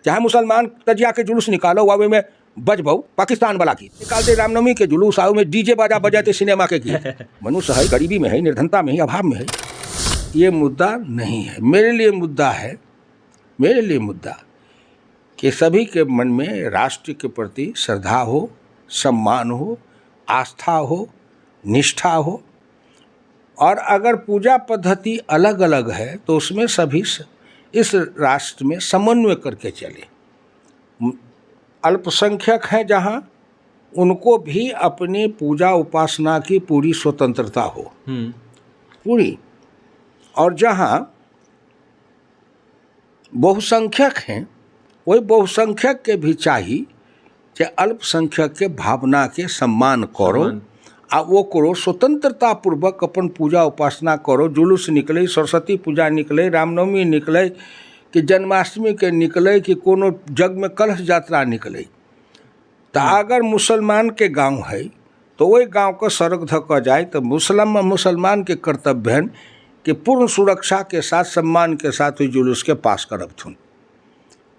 चाहे मुसलमान तजिया के जुलूस निकालो वावे में बजबऊ पाकिस्तान वाला गीत निकालते, रामनवमी के जुलूस आओ में डीजे बाजा बजाते सिनेमा के गीत। मनुष्य है, गरीबी में है, निर्धनता में है, अभाव में है। ये मुद्दा नहीं है। मेरे लिए मुद्दा है, मेरे लिए मुद्दा कि सभी के मन में राष्ट्र के प्रति श्रद्धा हो, सम्मान हो, आस्था हो, निष्ठा हो। और अगर पूजा पद्धति अलग अलग है तो उसमें सभी इस राष्ट्र में समन्वय करके चले। अल्पसंख्यक हैं जहाँ, उनको भी अपनी पूजा उपासना की पूरी स्वतंत्रता हो, पूरी। और जहाँ बहुसंख्यक हैं, वही बहुसंख्यक के भी चाहिए कि अल्पसंख्यक के भावना के सम्मान करो, आ वो करो स्वतंत्रता पूर्वक अपन पूजा उपासना करो। जुलूस निकले, सरस्वती पूजा निकले, रामनवमी निकले, कि जन्माष्टमी के निकले, कि कोनो जग में कलश यात्रा निकले। तो अगर मुसलमान के गांव है तो वही गांव को सड़क धक्का जाए तो मुसलमान के कर्तव्य है कि पूर्ण सुरक्षा के साथ, सम्मान के साथ हुई जुलूस के पास करब थुन।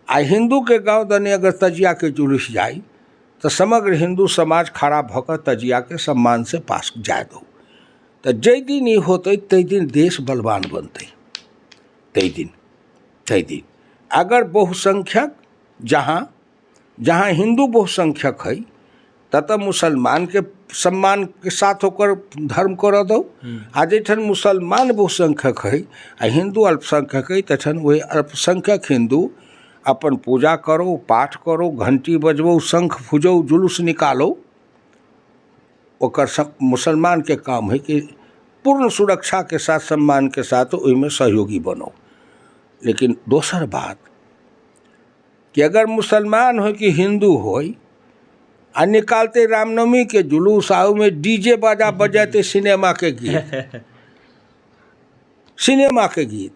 आ हिंदू के गांव दने अगर तजिया के जुलूस जाए तो समग्र हिंदू समाज खड़ा भकर तजिया के सम्मान से पास जाए दो। तो जै दिन ये होते तै दिन देश बलवान बनते। तै दिन अगर बहुसंख्यक जहाँ हिंदू बहुसंख्यक है तब मुसलमान के सम्मान के साथ होकर धर्म कर दो। आ जैठन मुसलमान बहुसंख्यक है आ हिंदू अल्पसंख्यक है, तखन वही अल्पसंख्यक हिंदू अपन पूजा करो, पाठ करो, घंटी बजबो, शंख फूजो, जुलूस निकालो। ओकर मुसलमान के काम है कि पूर्ण सुरक्षा के साथ, सम्मान के साथ उसमें सहयोगी बनो। लेकिन दोसर बात कि अगर मुसलमान हो कि हिंदू हो आ निकालते रामनवमी के जुलूस आओ में डीजे बाजा बजाते सिनेमा के गीत सिनेमा के गीत।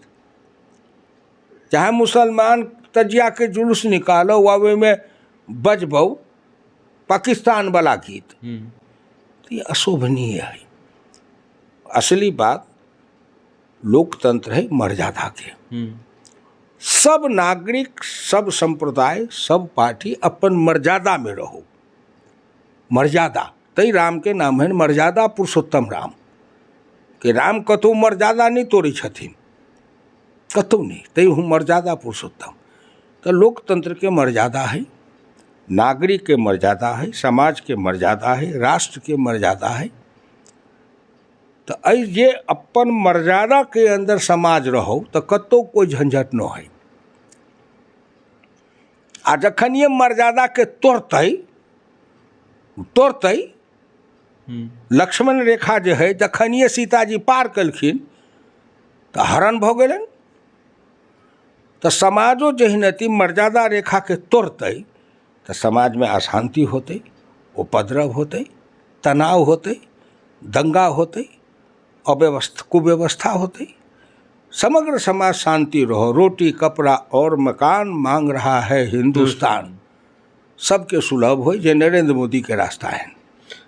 चाहे मुसलमान तजिया के जुलूस निकालो, वावे में बजबऊ पाकिस्तान वाला गीत, तो ये अशोभनीय है। असली बात लोकतंत्र है मर्यादा के। सब नागरिक, सब संप्रदाय, सब पार्टी अपन मर्यादा में रहो। मर्यादा तई राम के नाम है मर्यादा पुरुषोत्तम राम, कि राम कतौ मर्यादा नहीं तोड़ी छथिन, कतौ नहीं, तई हूँ मर्यादा पुरुषोत्तम। तो लोकतंत्र के मर्यादा है, नागरिक के मर्यादा है, समाज के मर्यादा है, राष्ट्र के मर्यादा है। तो ये अपन मर्यादा के अंदर समाज रहो तो कतौ कोई झंझट न है। आ जखन ये मर्यादा के तोड़ते लक्ष्मण रेखा जो है, जखन ये सीताजी पार कलखिन तो हरण भ गए। तो समाजो जहिनति मर्यादा रेखा के तोड़ते तो समाज में अशांति होते, उपद्रव होते, तनाव होते, दंगा होते, कुव्यवस्था होते। समग्र समाज शांति रहो। रोटी कपड़ा और मकान मांग रहा है हिंदुस्तान, सबके सुलभ हो, जे नरेंद्र मोदी के रास्ता है।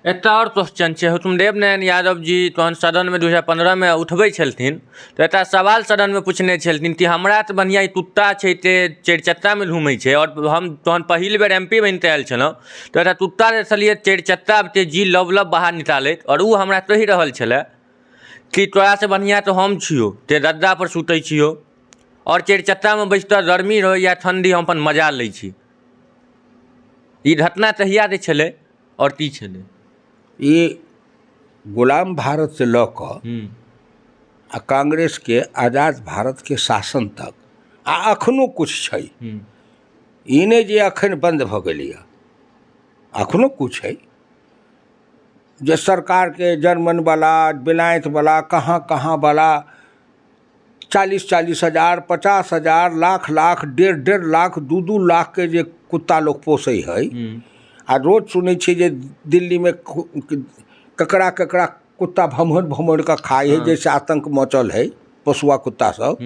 एक और क्वेश्चन है, हुकुमदेव नारायण यादव जी तहन सदन में 2015 में उठबै छलथिन तो एक सवाल सदन में पूछने छलथिन कि हमरा तो बढ़िया ई तुत्ता छै ते चारिचक्का में घूमै छै, और हम तहन पहिल बेर MP बनते आयल छलहुँ तो एक तुत्ता छलियै चारिचक्का ते जी लब बाहर निकालैत, और वो हमरा कहि रहल छलै कि तोरा से बढ़िया तो हम छियो, ते गद्दा पर सुतै छियो और चारिचक्का में बैसतो गर्मी रहो या ठंडी हम अपन मजा लै छी। ई घटना तहिया के छलै और की छलै? ये गुलाम भारत से लऽ आ कांग्रेस के आजाद भारत के शासन तक आ अखनो कुछ छै। ई नहि जे अखन बंद भऽ गेलैया, अखनो कुछ है जे सरकार के जर्मन वाला, बेलायत वाला, कहाँ वाला 40-40 हजार, 50 हजार, लाख 1.5 लाख, 2 लाख के जे कुत्ता लोग पोसै है। आ रोज सुनै छी जे दिल्ली में ककड़ा कुत्ता भमड़ का खाए है, जैसे आतंक मचल है पशुआ कुत्ता सब।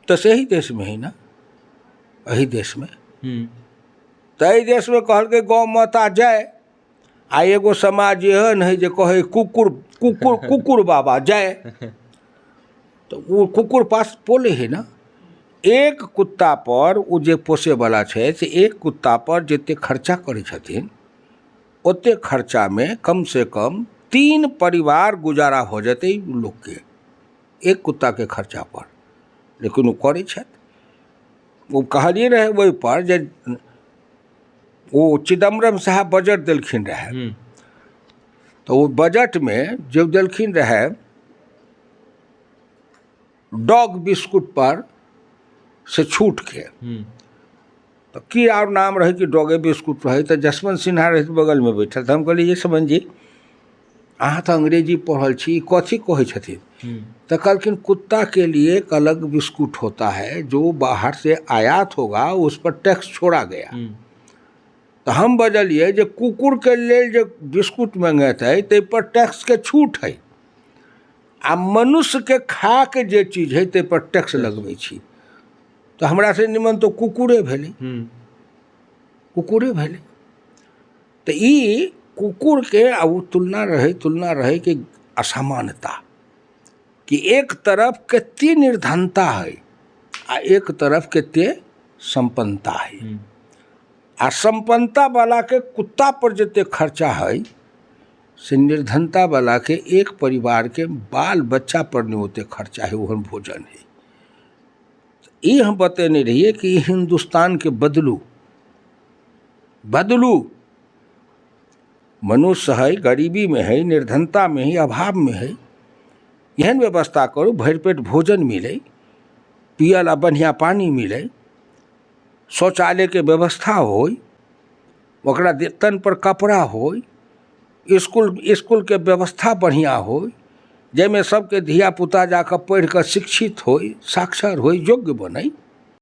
तो सही देश में है ना, वही देश में। तो यही देश में कहल के गौ माता जय। आ एगो समाज एहन है जे कहे कुकुर बाबा जय। तो वो कुकुर पास बोले है ना, एक कुत्ता पर ओ जे पोसैवला छै से एक कुत्ता पर जतेक खर्चा करै छथिन ओतेक खर्चा में कम से कम 3 परिवार गुजारा हो जेतै लोग के एक कुत्ता के खर्चा पर, लेकिन वो करै छथि। वो कहलिए रहे ओहि पर जे वो चिदम्बरम साहब बजट देलखिन रहे, तो वो बजट में जब देलखिन रहे डॉग बिस्कुट पर से छूट के, तो की और नाम रहे कि डॉगे बिस्कुट रहे, तो जसवंत सिन्हा रहे बगल में बैठल, तो हम कहलिए ये समझ जी अहाँ तो अंग्रेजी पढ़ल छी कथी कहै छथिन, तो कहलखिन कुत्ता के लिए एक अलग बिस्कुट होता है जो बाहर से आयात होगा उस पर टैक्स छोड़ा गया। तो हम बजलिए जे कुकुर के लेल जो बिस्कुट मंगेतै ताहि पर टैक्स के छूट है, आ मनुष्य के खा के जे चीज है ताहि पर टैक्स लगबै छी, तो हमरा से निमन तो कुकुरे भेलै, कुकुरे भेलै। तो ई कुकुर के आ तुलना रहे कि असमानता कि एक तरफ कते निर्धनता है आ एक तरफ कते संपन्नता है, आ संपन्नता वाला के कुत्ता पर जते खर्चा है से निर्धनता वाला के एक परिवार के बाल बच्चा पर नहीं होते खर्चा है, वह भोजन है। ये हम बतेने रहिए कि हिंदुस्तान के बदलू मनुष्य है गरीबी में है, निर्धनता में है, अभाव में है, एहन व्यवस्था करू भरि पेट भोजन मिले, पियल आ बढ़िया पानी मिले, शौचालय के व्यवस्था होय, ओकरा तन पर कपड़ा होय, स्कूल के व्यवस्था बढ़िया होय, जैमे सबके धिया पुता जाकर पढ़ कर शिक्षित होय, साक्षर होय, योग्य बने।